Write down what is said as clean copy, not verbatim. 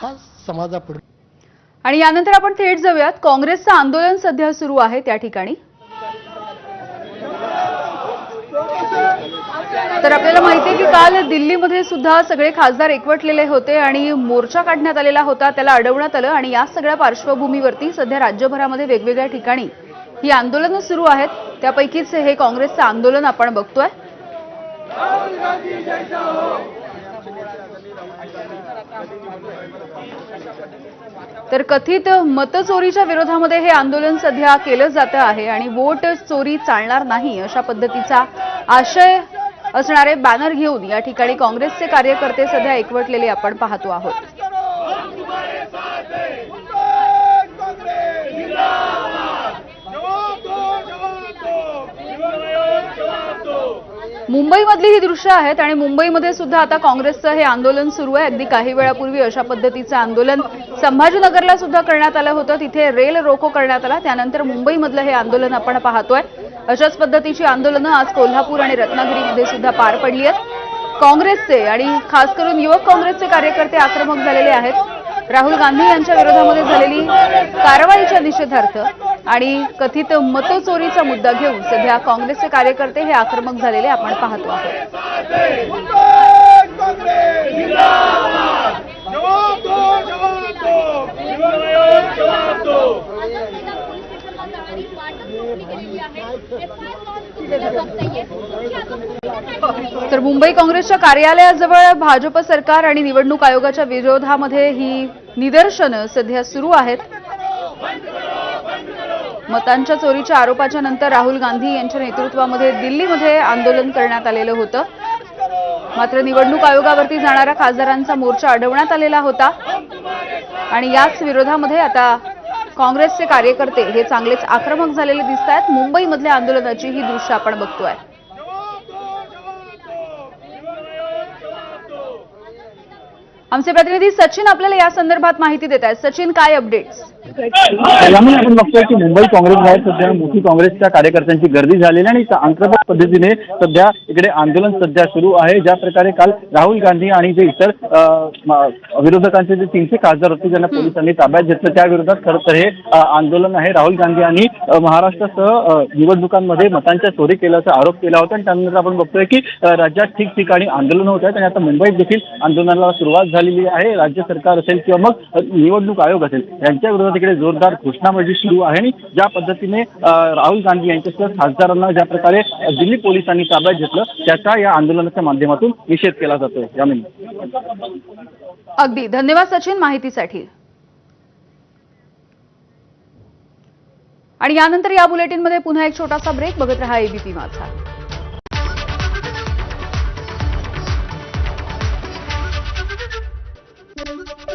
हा समाजापुढे। आणि यानंतर आपण थेट जाऊयात, काँग्रेसचं आंदोलन सध्या सुरू आहे त्या ठिकाणी। तर आपल्याला माहिती आहे की काल दिल्लीमध्ये सुद्धा सगळे खासदार एकवटलेले होते आणि मोर्चा काढण्यात आलेला होता, त्याला अडवण्यात आलं। आणि या सगळ्या पार्श्वभूमीवरती सध्या राज्यभरामध्ये वेगवेगळ्या ठिकाणी ही आंदोलनं सुरू आहेत। त्यापैकीच हे काँग्रेसचं आंदोलन आपण बघतोय। तर कथित मतचोरीच्या विरोधामध्ये हे आंदोलन सध्या केलं जात आहे आणि वोट चोरी चालणार नाही अशा पद्धतीचा आशय असणारे बॅनर घेऊन या ठिकाणी काँग्रेसचे कार्यकर्ते सध्या एकवटलेले आपण पाहतो आहोत। मुंबईमधली ही दृश्य आहेत आणि मुंबईमध्ये सुद्धा आता काँग्रेसचं हे आंदोलन सुरू आहे। अगदी काही वेळापूर्वी अशा पद्धतीचं आंदोलन संभाजीनगरला सुद्धा करण्यात आलं होतं, तिथे रेल रोको करण्यात आला। त्यानंतर मुंबईमधलं हे आंदोलन आपण पाहतोय। अशाच पद्धतीची आंदोलनं आज कोल्हापूर आणि रत्नागिरीमध्ये सुद्धा पार पडली आहेत। काँग्रेसचे आणि खास करून युवक काँग्रेसचे कार्यकर्ते आक्रमक झालेले आहेत। राहुल गांधी यांच्या विरोधामध्ये झालेली कारवाईच्या निषेधार्थ आणि कथित मतचोरीचा मुद्दा घेऊन सध्या काँग्रेसचे कार्यकर्ते हे आक्रमक झालेले आपण पाहतो आहोत। तर मुंबई काँग्रेसच्या कार्यालयाजवळ भाजप सरकार आणि निवडणूक आयोगाच्या विरोधामध्ये ही निदर्शनं सध्या सुरू आहेत। मतांच्या चोरीच्या आरोपाच्या नंतर राहुल गांधी यांच्या नेतृत्वामध्ये दिल्लीमध्ये आंदोलन करण्यात आलेलं होतं, मात्र निवडणूक आयोगावरती जाणाऱ्या खासदारांचा मोर्चा अडवण्यात आलेला होता आणि याच विरोधामध्ये आता काँग्रेसचे कार्यकर्ते हे चांगलेच आक्रमक झालेले दिसत आहेत। मुंबईमधल्या आंदोलनाची ही दृश्य आपण बघतोय। आमचे प्रतिनिधी सचिन आपल्याला या संदर्भात माहिती देत आहेत। सचिन, काय अपडेट्स? आपण बघतोय की मुंबई काँग्रेस बाहेर सध्या मोठी काँग्रेसच्या कार्यकर्त्यांची गर्दी झालेली आणि आंतरराष्ट्रीय पद्धतीने सध्या इकडे आंदोलन सध्या सुरू आहे। ज्या प्रकारे काल राहुल गांधी आणि जे इतर विरोधकांचे जे 300 खासदार होते ज्यांना पोलिसांनी ताब्यात घेतलं, त्या विरोधात खरं तर हे आंदोलन आहे। राहुल गांधी यांनी महाराष्ट्रासह निवडणुकांमध्ये मतांच्या चोरी केल्याचा आरोप केला होता आणि त्यानंतर आपण बघतोय की राज्यात ठिकठिकाणी आंदोलन होत आहेत आणि आता मुंबईत देखील आंदोलनाला सुरुवात झालेली आहे। राज्य सरकार असेल किंवा मग निवडणूक आयोग असेल यांच्या विरोधात इकडे जोरदार घोषणाबाजी सुरू आहे आणि ज्या पद्धतीने राहुल गांधी यांच्यासह खासदारांना ज्या प्रकारे दिल्ली पोलिसांनी ताब्यात घेतलं त्याचा या आंदोलनाच्या माध्यमातून निषेध केला जातोय। अगदी धन्यवाद सचिन माहितीसाठी। आणि यानंतर या बुलेटिनमध्ये पुन्हा एक छोटासा ब्रेक। बघत रहा एबीपी माझा।